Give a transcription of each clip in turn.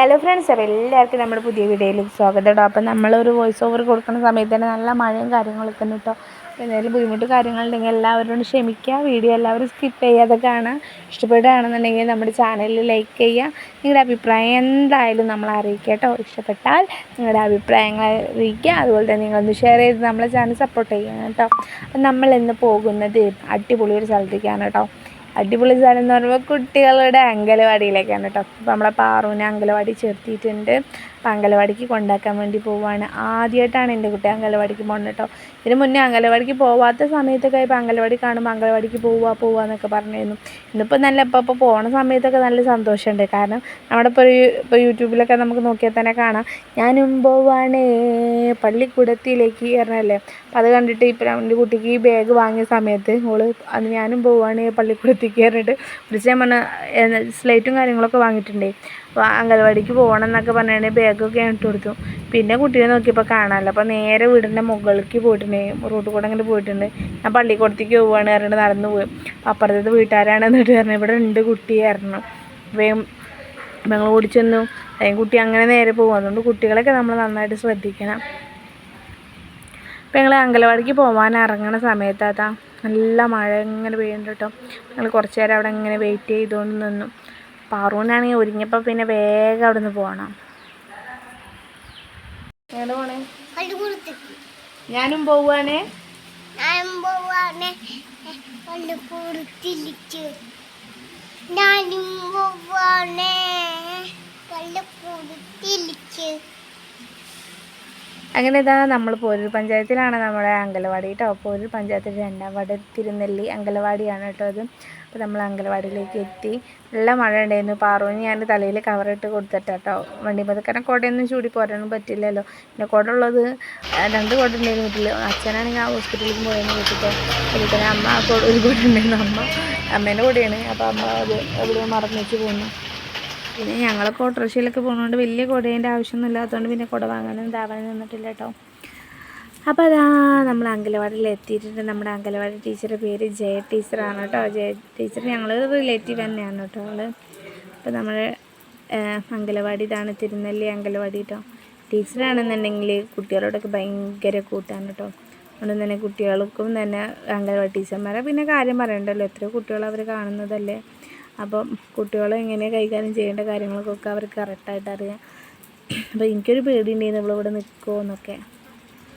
Hello friends, അപ്പോൾ എല്ലാവർക്കും നമ്മുടെ പുതിയ വീഡിയോയിലേക്ക് സ്വാഗതം കേട്ടോ. അപ്പോൾ നമ്മളൊരു വോയിസ് ഓവർ കൊടുക്കുന്ന സമയത്ത് തന്നെ നല്ല മഴയും കാര്യങ്ങളൊക്കെ ഉണ്ട് കേട്ടോ. അപ്പോൾ എന്തെങ്കിലും ബുദ്ധിമുട്ട് കാര്യങ്ങളുണ്ടെങ്കിൽ എല്ലാവരോടും ക്ഷമിക്കുക. വീഡിയോ എല്ലാവരും സ്കിപ്പ് ചെയ്യാതെ കാണാം. ഇഷ്ടപ്പെടുകയാണെന്നുണ്ടെങ്കിൽ നമ്മുടെ ചാനലിൽ ലൈക്ക് ചെയ്യുക. നിങ്ങളുടെ അഭിപ്രായം എന്തായാലും നമ്മളെ അറിയിക്കുക കേട്ടോ. ഇഷ്ടപ്പെട്ടാൽ നിങ്ങളുടെ അഭിപ്രായങ്ങൾ അറിയിക്കുക. അതുപോലെ തന്നെ നിങ്ങളൊന്ന് ഷെയർ ചെയ്ത് നമ്മളെ ചാനൽ സപ്പോർട്ട് ചെയ്യണം കേട്ടോ. അപ്പം നമ്മളിന്ന് പോകുന്നത് അടിപൊളി ഒരു സ്ഥലത്തേക്കാണ് കേട്ടോ. അടിപൊളി സ്ഥലം എന്ന് പറയുമ്പോൾ കുട്ടികളുടെ അംഗനവാടിയിലേക്കാണ് കേട്ടോ. അപ്പോൾ നമ്മളെ പാറുവിനെ അംഗനവാടി ചേർത്തിയിട്ടുണ്ട്. അപ്പോൾ അംഗനവാടിക്ക് കൊണ്ടാക്കാൻ വേണ്ടി പോവുകയാണ്. ആദ്യമായിട്ടാണ് എൻ്റെ കുട്ടി അംഗനവാടിക്ക് പോകുന്നത് കേട്ടോ. ഇതിന് മുന്നേ അംഗനവാടിക്ക് പോവാത്ത സമയത്തൊക്കെ ഇപ്പോൾ അംഗനവാടി കാണുമ്പോൾ അംഗനവാടിക്ക് പോവുക എന്നൊക്കെ പറഞ്ഞിരുന്നു. ഇന്നിപ്പോൾ ഇപ്പോൾ പോണ സമയത്തൊക്കെ നല്ല സന്തോഷമുണ്ട്. കാരണം നമ്മുടെ ഇപ്പോൾ യൂട്യൂബിലൊക്കെ നമുക്ക് നോക്കിയാൽ തന്നെ കാണാം, ഞാനും പോവാണേ പള്ളിക്കൂടത്തിലേക്ക് പറഞ്ഞല്ലേ. അപ്പോൾ അത് കണ്ടിട്ട് ഇപ്പോൾ എൻ്റെ കുട്ടിക്ക് ഈ ബാഗ് വാങ്ങിയ സമയത്ത് അത് ഞാനും പോവാണേ പള്ളിക്കൂടത്തേക്ക് പറഞ്ഞിട്ട് വിളിച്ച് പറഞ്ഞ സ്ലേറ്റും കാര്യങ്ങളൊക്കെ വാങ്ങിയിട്ടുണ്ടേ. അപ്പോൾ അംഗനവാടിക്ക് പോകണം എന്നൊക്കെ പറഞ്ഞാൽ ബാഗൊക്കെ ഇട്ട് കൊടുത്തു. പിന്നെ കുട്ടീനെ നോക്കിയപ്പോൾ കാണാമല്ലോ. അപ്പോൾ നേരെ വീടിൻ്റെ മുകളിലേക്ക് പോയിട്ടുണ്ട്, റോഡ് കൂടെ അങ്ങനെ പോയിട്ടുണ്ട്. ഞാൻ പള്ളിക്കൂടത്തേക്ക് പോവുകയാണ് പറഞ്ഞിട്ട് നടന്നു പോയി. അപ്പുറത്തത് വീട്ടുകാരാണ് എന്നിട്ട് പറഞ്ഞു ഇവിടെ ഉണ്ട് കുട്ടിയായിരുന്നു. വേഗം ഞങ്ങൾ ഓടിച്ചെന്നു. അല്ലെങ്കിൽ കുട്ടി അങ്ങനെ നേരെ പോകും. അതുകൊണ്ട് കുട്ടികളൊക്കെ നമ്മൾ നന്നായിട്ട് ശ്രദ്ധിക്കണം. അപ്പോൾ ഞങ്ങൾ അംഗനവാടിക്ക് പോകാൻ ഇറങ്ങുന്ന സമയത്താ നല്ല മഴ ഇങ്ങനെ പെയ്യുന്നുണ്ട് കേട്ടോ. ഞങ്ങൾ കുറച്ച് നേരം അവിടെ ഇങ്ങനെ വെയിറ്റ് ചെയ്തുകൊണ്ട് നിന്നു. പാറൂനാണെങ്കിൽ ഒരുങ്ങിയപ്പോൾ പിന്നെ വേഗം അവിടെ നിന്ന് പോകണം. എവിടെ പോണേ? ഞാനും പോവാണേ. അങ്ങനെ ഇതാ നമ്മൾ പോരൂർ പഞ്ചായത്തിലാണ് നമ്മുടെ അംഗനവാടി കേട്ടോ. പോരൂർ പഞ്ചായത്തിൽ 2-ാം വാർഡ് തിരുനെല്ലി അംഗനവാടിയാണ് കേട്ടോ അത്. അപ്പോൾ നമ്മൾ അംഗനവാടിയിലേക്ക് എത്തി. നല്ല മഴ ഉണ്ടായിരുന്നു. പാറുവിന് ഞാൻ തലയിൽ കവറിട്ട് കൊടുത്തിട്ടോ. വണ്ടി പതുക്കാരൻ കുടയൊന്നും ചൂടി പോരാനും പറ്റില്ലല്ലോ. പിന്നെ കുട ഉള്ളത് 2 കുട ഉണ്ടായിരുന്നു വീട്ടിൽ. അച്ഛനാണെങ്കിൽ ആ ഹോസ്പിറ്റലിലേക്ക് പോയെന്ന് വീട്ടിൽ. അതുപോലെ തന്നെ അമ്മ ഒരു കുട ഉണ്ടായിരുന്നു. അമ്മേൻ്റെ കൂടെയാണ്. അപ്പോൾ അമ്മ അത് എവിടെ മറന്നു വെച്ച് പോകുന്നു. പിന്നെ ഞങ്ങളൊക്കെ ഓട്ടോറിക്ഷയിലൊക്കെ പോകുന്നതുകൊണ്ട് വലിയ കുടേൻ്റെ ആവശ്യമൊന്നും ഇല്ലാത്തതുകൊണ്ട് പിന്നെ കുട വാങ്ങാനും താവാനും നിന്നിട്ടില്ല കേട്ടോ. അപ്പോൾ അതാ നമ്മൾ അംഗനവാടിയിൽ എത്തിയിട്ടുണ്ട്. നമ്മുടെ അംഗനവാടി ടീച്ചറുടെ പേര് ജയ ടീച്ചറാണ് കേട്ടോ. ജയ ടീച്ചർ ഞങ്ങൾ റിലേറ്റീവ് തന്നെയാണ് കേട്ടോ അവൾ. അപ്പോൾ നമ്മുടെ അംഗനവാടി ഇതാണ്, തിരുനെല്ലി അംഗനവാടി കേട്ടോ. ടീച്ചറാണെന്നുണ്ടെങ്കിൽ കുട്ടികളോടൊക്കെ ഭയങ്കര കൂട്ടാണ് കേട്ടോ. അതുകൊണ്ട് തന്നെ കുട്ടികൾക്കും തന്നെ അംഗനവാടി ടീച്ചർമാരെ പിന്നെ കാര്യം പറയണ്ടല്ലോ, എത്രയോ കുട്ടികൾ അവർ കാണുന്നതല്ലേ. അപ്പം കുട്ടികളെ എങ്ങനെ കൈകാര്യം ചെയ്യേണ്ട കാര്യങ്ങൾക്കൊക്കെ അവർക്ക് കറക്റ്റായിട്ട് അറിയാം. അപ്പോൾ എനിക്കൊരു പേടിയുണ്ടായിരുന്നു ഇവളിവിടെ നിൽക്കുമോ എന്നൊക്കെ.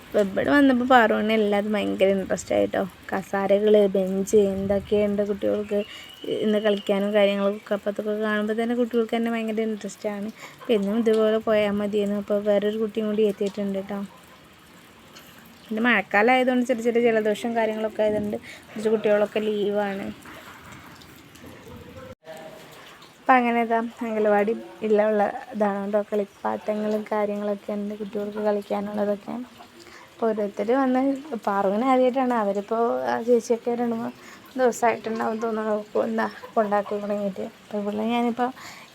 അപ്പോൾ ഇവിടെ വന്നപ്പോൾ പാറുവിന് എല്ലാതും ഭയങ്കര ഇൻട്രസ്റ്റ് ആയിട്ടോ. കസാരകൾ, ബെഞ്ച് എന്തൊക്കെയുണ്ട് കുട്ടികൾക്ക് ഇന്ന് കളിക്കാനും കാര്യങ്ങളൊക്കെ. അപ്പോൾ അതൊക്കെ കാണുമ്പോൾ തന്നെ കുട്ടികൾക്ക് തന്നെ ഭയങ്കര ഇൻട്രസ്റ്റാണ്. അപ്പോൾ എന്നും ഇതുപോലെ പോയാൽ മതിയെന്ന്. അപ്പോൾ വേറൊരു കുട്ടിയും കൂടി എത്തിയിട്ടുണ്ട് കേട്ടോ. പിന്നെ മഴക്കാലം ആയതുകൊണ്ട് ചെറിയ ജലദോഷം കാര്യങ്ങളൊക്കെ ആയതുകൊണ്ട് കുറച്ച് കുട്ടികളൊക്കെ ലീവാണ്. അപ്പം അങ്ങനെ ഇതാ അംഗനവാടി ഉള്ള ഇതാണ് കേട്ടോ. കളിപ്പാട്ടങ്ങളും കാര്യങ്ങളൊക്കെ ഉണ്ട് കുട്ടികൾക്ക് കളിക്കാനുള്ളതൊക്കെ. അപ്പോൾ ഓരോരുത്തർ വന്ന് പാറുവിന് ആദ്യമായിട്ടാണ്. അവരിപ്പോൾ ചേച്ചിയൊക്കെ 2-3 ദിവസമായിട്ടുണ്ടാവും തോന്നുന്നു കൊണ്ടാക്കി തുടങ്ങിയിട്ട്. അപ്പോൾ ഇവിടെ ഞാനിപ്പോൾ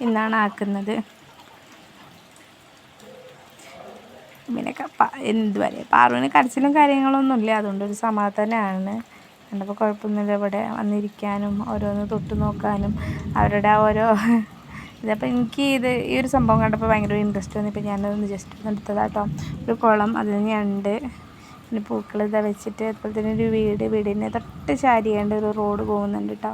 ഇന്നാണ് ആക്കുന്നത്. പിന്നെ എന്ത് പറയുക, പാറുവിന് കരച്ചിലും കാര്യങ്ങളൊന്നുമില്ല. അതുകൊണ്ടൊരു സമാധാനമാണ്. കണ്ടപ്പോൾ കുഴപ്പമൊന്നുമില്ല. ഇവിടെ വന്നിരിക്കാനും ഓരോന്ന് തൊട്ട് നോക്കാനും അവരുടെ ഓരോ ഇതപ്പോൾ എനിക്ക് ഈ ഒരു സംഭവം കണ്ടപ്പോൾ ഭയങ്കര ഇൻട്രസ്റ്റ് വന്നു. ഇപ്പോൾ ഞാനതൊന്ന് ജസ്റ്റ് ഒന്ന് എടുത്തതാട്ടോ. ഒരു കുളം അതിൽ ഞണ്ട്, പിന്നെ പൂക്കൾ ഇതാ വെച്ചിട്ട്, അതുപോലെ തന്നെ ഒരു വീടിനെ തൊട്ട് ചാരിയാണ്ട് ഒരു റോഡ് പോകുന്നുണ്ട് കേട്ടോ.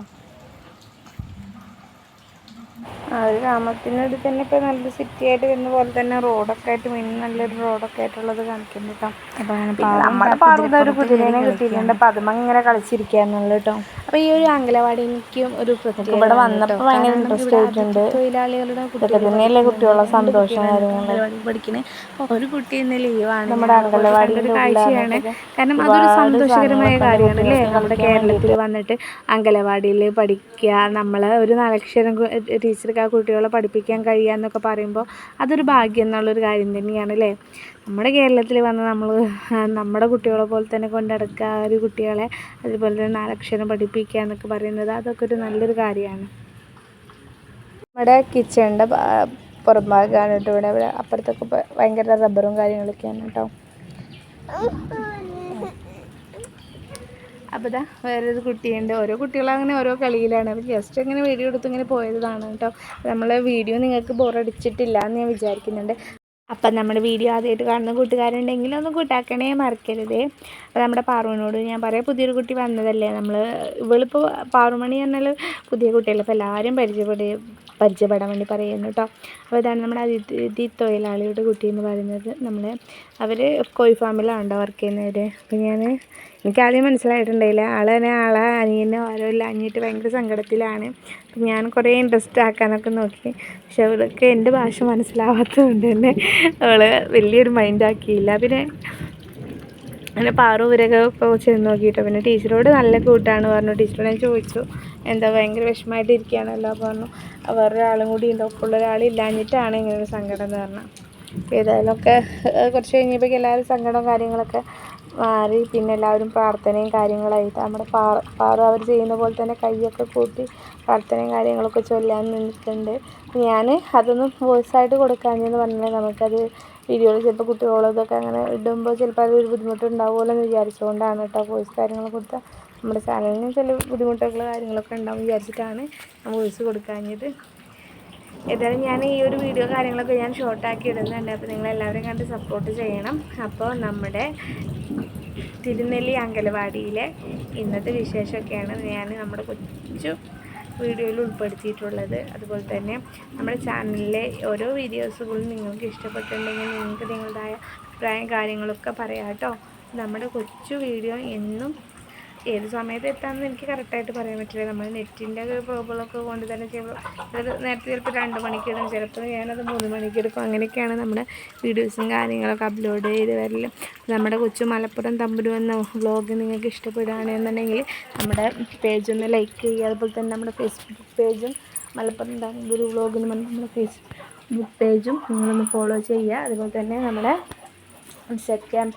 ഒരു ഗ്രാമത്തിനടുത്ത് തന്നെ ഇപ്പോൾ നല്ലൊരു സിറ്റി ആയിട്ട് വരുന്ന പോലെ തന്നെ റോഡൊക്കെ ആയിട്ട് നല്ലൊരു റോഡൊക്കെ ആയിട്ടുള്ളത് കാണിക്കുന്നുണ്ട് കേട്ടോ. അപ്പോൾ നമ്മുടെ പാറുന്ന ഒരു കുതിരേനെ കിട്ടിയിട്ടുണ്ട്. അപ്പോൾ അതും ഇങ്ങനെ കളിച്ചിരിക്കാന്നുള്ളത് കേട്ടോ. അപ്പോൾ ഈ ഒരു അംഗനവാടി എനിക്കും ഒരു പ്രത്യേക ഇവിടെ വന്നപ്പോൾ ഭയങ്കര ഇൻട്രസ്റ്റ് ആയിട്ടുണ്ട്. തൊഴിലാളികളുടെ തന്നെയല്ലേ കുട്ടികളുടെ സന്തോഷം അംഗനവാടി പഠിക്കണേ. ഒരു കുട്ടി ഇന്ന് ലീവാണ്. നമ്മുടെ അംഗനവാടിയുടെ കാഴ്ചയാണ്. കാരണം അതൊരു സന്തോഷകരമായ കാര്യമാണ് അല്ലേ. നമ്മുടെ കേരളത്തിൽ വന്നിട്ട് അംഗനവാടിയിൽ പഠിക്കുക, നമ്മൾ ഒരു 4 അക്ഷരം ടീച്ചർക്ക് ആ കുട്ടികളെ പഠിപ്പിക്കാൻ കഴിയുക എന്നൊക്കെ പറയുമ്പോൾ അതൊരു ഭാഗ്യം എന്നുള്ളൊരു കാര്യം തന്നെയാണ് അല്ലേ. നമ്മുടെ കേരളത്തിൽ വന്ന് നമ്മൾ നമ്മുടെ കുട്ടികളെ പോലെ തന്നെ കൊണ്ടടക്കുക, ഒരു കുട്ടികളെ അതുപോലെ തന്നെ 4 അക്ഷരം പഠിപ്പിക്കുക എന്നൊക്കെ പറയുന്നത് അതൊക്കെ ഒരു നല്ലൊരു കാര്യമാണ്. നമ്മുടെ കിച്ചണിൻ്റെ പുറം ഭാഗമാണ് കേട്ടോ. ഇവിടെ അപ്പുറത്തൊക്കെ ഭയങ്കര റബ്ബറും കാര്യങ്ങളൊക്കെയാണ് കേട്ടോ. അപ്പോൾ ഇതാ വേറൊരു കുട്ടിയുണ്ട്. ഓരോ കുട്ടികളും അങ്ങനെ ഓരോ കളിയിലാണ്. അപ്പോൾ ജസ്റ്റ് ഇങ്ങനെ വീഡിയോ എടുത്ത് ഇങ്ങനെ പോയതാണ് കേട്ടോ. നമ്മൾ വീഡിയോ നിങ്ങൾക്ക് ബോറടിച്ചിട്ടില്ല എന്ന് ഞാൻ വിചാരിക്കുന്നുണ്ട്. അപ്പം നമ്മുടെ വീഡിയോ ആദ്യമായിട്ട് കാണുന്ന കൂട്ടുകാരുണ്ടെങ്കിൽ ഒന്ന് കൂട്ടാക്കണേ മറക്കരുതേ. അപ്പോൾ നമ്മുടെ പാറുവിനോട് ഞാൻ പറയാം, പുതിയൊരു കുട്ടി വന്നതല്ലേ, ഇവളിപ്പോൾ പാറുമണി പറഞ്ഞാൽ പുതിയ കുട്ടിയല്ല, അപ്പോൾ എല്ലാവരും പരിചയപ്പെടാൻ വേണ്ടി പറയുന്നു കേട്ടോ. അപ്പോൾ ഇതാണ് നമ്മുടെ അതിഥി തൊഴിലാളിയുടെ കുട്ടി എന്ന് പറയുന്നത്. അവർ കോഴി ഫാമിലാണ് വർക്ക് ചെയ്യുന്നവർ. അപ്പോൾ എനിക്കാദ്യം മനസ്സിലായിട്ടുണ്ടായില്ല, ആളെ അനിയനോ ആരോ ഇല്ലാഞ്ഞിട്ട് ഭയങ്കര സങ്കടത്തിലാണ്. അപ്പം ഞാൻ കുറേ ഇൻട്രസ്റ്റ് ആക്കാനൊക്കെ നോക്കി, പക്ഷെ അവൾക്ക് എൻ്റെ ഭാഷ മനസ്സിലാവാത്തതുകൊണ്ട് തന്നെ അവൾ വലിയൊരു മൈൻഡാക്കിയില്ല. പിന്നെ അങ്ങനെ പാറു ഇവരൊക്കെ ഇപ്പോൾ ചെന്ന് നോക്കിയിട്ടോ. പിന്നെ ടീച്ചറോട് നല്ല കൂട്ടാണ് പറഞ്ഞു. ടീച്ചറോട് ഞാൻ ചോദിച്ചു, എന്താ ഭയങ്കര വിഷമമായിട്ട് ഇരിക്കുകയാണല്ലോ. പറഞ്ഞു വേറൊരാളും കൂടി ഉണ്ട്, ഒപ്പമുള്ള ഒരാളില്ലാഞ്ഞിട്ടാണ് ഇങ്ങനെ ഒരു സങ്കടം എന്ന് പറഞ്ഞാൽ. ഏതായാലും ഒക്കെ കുറച്ച് കഴിഞ്ഞപ്പോഴേക്കും എല്ലാവരും സങ്കടവും കാര്യങ്ങളൊക്കെ മാറി. പിന്നെ എല്ലാവരും പ്രാർത്ഥനയും കാര്യങ്ങളായിട്ട് നമ്മുടെ പാറു അവർ ചെയ്യുന്ന പോലെ തന്നെ കൈയൊക്കെ കൂട്ടി പ്രാർത്ഥനയും കാര്യങ്ങളൊക്കെ ചൊല്ലാൻ നിന്നിട്ടുണ്ട്. ഞാൻ അതൊന്നും വോയിസായിട്ട് കൊടുക്കാമെന്ന് പറഞ്ഞാൽ നമുക്കത് വീഡിയോയിൽ ചിലപ്പോൾ കുട്ടികളതൊക്കെ അങ്ങനെ ഇടുമ്പോൾ ചിലപ്പോൾ അതൊരു ബുദ്ധിമുട്ടുണ്ടാവുമല്ലോ എന്ന് വിചാരിച്ചുകൊണ്ടാണ് കേട്ടോ വോയിസ് കാര്യങ്ങൾ കൊടുത്താൽ. നമ്മുടെ ചാനലിന് ചില ബുദ്ധിമുട്ടുകൾ കാര്യങ്ങളൊക്കെ ഉണ്ടാവും വിചാരിച്ചിട്ടാണ് ഞാൻ വോയിസ് കൊടുക്കാഞ്ഞത്. ഏതായാലും ഞാൻ ഈ ഒരു വീഡിയോ കാര്യങ്ങളൊക്കെ ഞാൻ ഷോർട്ടാക്കി ഇടുന്നുണ്ട്. അപ്പോൾ നിങ്ങളെല്ലാവരും കണ്ട് സപ്പോർട്ട് ചെയ്യണം. അപ്പോൾ നമ്മുടെ തിരുനെല്ലി അങ്കലവാടിയിലെ ഇന്നത്തെ വിശേഷമൊക്കെയാണ് ഞാൻ നമ്മുടെ കൊച്ചു വീഡിയോയിൽ ഉൾപ്പെടുത്തിയിട്ടുള്ളത്. അതുപോലെ തന്നെ നമ്മുടെ ചാനലിലെ ഓരോ വീഡിയോസുകളും നിങ്ങൾക്ക് ഇഷ്ടപ്പെട്ടിട്ടുണ്ടെങ്കിൽ നിങ്ങൾക്ക് നിങ്ങളുടേതായ അഭിപ്രായം കാര്യങ്ങളൊക്കെ പറയാം കേട്ടോ. നമ്മുടെ കൊച്ചു വീഡിയോ എന്നും ഏത് സമയത്ത് എത്താമെന്ന് എനിക്ക് കറക്റ്റായിട്ട് പറയാൻ പറ്റില്ല. നമ്മൾ നെറ്റിൻ്റെ ഒരു പ്രോബ്ലമൊക്കെ കൊണ്ട് തന്നെ നേരത്തെ ചിലപ്പോൾ 2 മണിക്കിടും, ചിലപ്പോൾ ഞാനത് 3 മണിക്കെടുക്കും. അങ്ങനെയൊക്കെയാണ് നമ്മുടെ വീഡിയോസും കാര്യങ്ങളൊക്കെ അപ്ലോഡ് ചെയ്ത് വരലും. നമ്മുടെ കൊച്ചു മലപ്പുറം തമ്പുരു എന്ന വ്ളോഗ് നിങ്ങൾക്ക് ഇഷ്ടപ്പെടുകയാണെന്നുണ്ടെങ്കിൽ നമ്മുടെ പേജൊന്ന് ലൈക്ക് ചെയ്യുക. അതുപോലെ തന്നെ നമ്മുടെ ഫേസ്ബുക്ക് പേജും മലപ്പുറം തമ്പുരു വ്ളോഗ് എന്ന് പറഞ്ഞാൽ നമ്മുടെ ഫേസ്ബുക്ക് പേജും നിങ്ങളൊന്ന് ഫോളോ ചെയ്യുക. അതുപോലെ തന്നെ നമ്മുടെ ഇൻസ്റ്റാഗ്രാം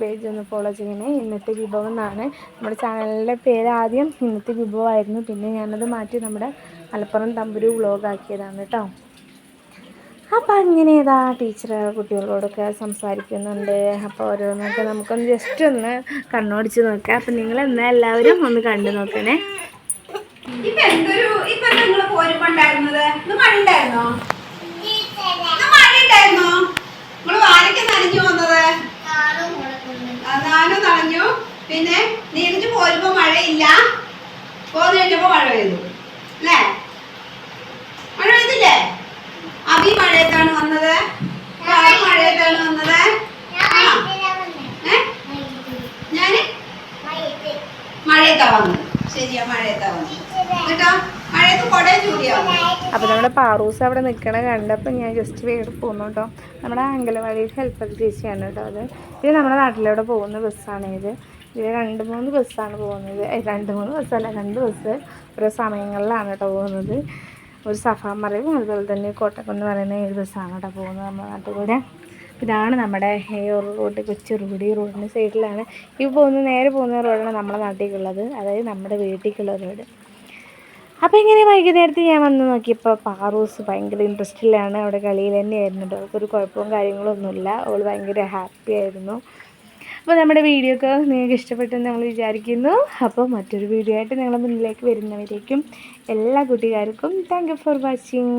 പേജ് ഒന്ന് ഫോളോ ചെയ്യണേ. ഇന്നത്തെ വിഭവം എന്നാണ് നമ്മുടെ ചാനലിൻ്റെ പേര്. ആദ്യം ഇന്നത്തെ വിഭവമായിരുന്നു, പിന്നെ ഞാനത് മാറ്റി നമ്മുടെ മലപ്പുറം തമ്പുരു വ്ളോഗാക്കിയതാണ് കേട്ടോ. അപ്പോൾ അങ്ങനെ ഇതാ ടീച്ചർ കുട്ടികളോടൊക്കെ സംസാരിക്കുന്നുണ്ട്. അപ്പോൾ ഓരോന്നൊക്കെ നമുക്കൊന്ന് ജസ്റ്റ് ഒന്ന് കണ്ണോടിച്ച് നോക്കാം. അപ്പം നിങ്ങളെന്നാൽ എല്ലാവരും ഒന്ന് കണ്ടു നോക്കണേ. നാനും നനഞ്ഞു. പിന്നെ നീരിച്ച് പോരുമ്പോ മഴയില്ല, പോന്നു കഴിഞ്ഞപ്പോ മഴ പെയ്തു അല്ലേ? മഴ പെയ്തില്ലേ? അഭി മഴയത്താണ് വന്നത്, മഴയത്താണ് വന്നത്. ഞാന് മഴയത്താ വന്നത്. ശരിയാ, മഴയത്താ വന്നത് കേട്ടോ. മഴയത്ത് കൊടേ ചൂടിയാ. അപ്പോൾ നമ്മുടെ പാറൂസ് അവിടെ നിൽക്കണ കണ്ടപ്പോൾ ഞാൻ ജസ്റ്റ് വേറെ പോന്നു കേട്ടോ. നമ്മുടെ അങ്കലവാടിയിൽ ഹെൽപ്പർ ചേച്ചിയാണ് കേട്ടോ അത്. ഇത് നമ്മുടെ നാട്ടിലൂടെ പോകുന്ന ബസ്സാണ് ഇത് 2-3 ബസ്സാണ് പോകുന്നത്. 2-3 ബസ്സല്ല, 2 ബസ് ഓരോ സമയങ്ങളിലാണ് കേട്ടോ പോകുന്നത്. ഒരു സഫാമറയും അതുപോലെ തന്നെ കോട്ടക്കുന്ന് പറയുന്ന 7 ബസ്സാണ് കേട്ടോ പോകുന്നത് നമ്മുടെ നാട്ടിൽ കൂടെ. ഇതാണ് നമ്മുടെ റോഡ്, കൊച്ചു റോഡ്. ഈ റോഡിൻ്റെ സൈഡിലാണ് നേരെ പോകുന്ന റോഡാണ് നമ്മുടെ നാട്ടിലേക്കുള്ളത്, അതായത് നമ്മുടെ വീട്ടിലേക്കുള്ള റോഡ്. അപ്പോൾ ഇങ്ങനെ വൈകുന്നേരത്ത് ഞാൻ വന്ന് നോക്കിയപ്പോൾ പാറൂസ് ഭയങ്കര ഇൻട്രസ്റ്റിലാണ്, അവിടെ കളിയിൽ തന്നെയായിരുന്നു കേട്ടോ. അവൾക്കൊരു കുഴപ്പവും കാര്യങ്ങളൊന്നുമില്ല, അവൾ ഭയങ്കര ഹാപ്പി ആയിരുന്നു. അപ്പോൾ നമ്മുടെ വീഡിയോ ഒക്കെ നിങ്ങൾക്ക് ഇഷ്ടപ്പെട്ടെന്ന് നമ്മൾ വിചാരിക്കുന്നു. അപ്പോൾ മറ്റൊരു വീഡിയോ ആയിട്ട് നിങ്ങളുടെ മുന്നിലേക്ക് വരുന്നവരേക്കും എല്ലാ കൂട്ടുകാർക്കും താങ്ക് യു ഫോർ വാച്ചിങ്.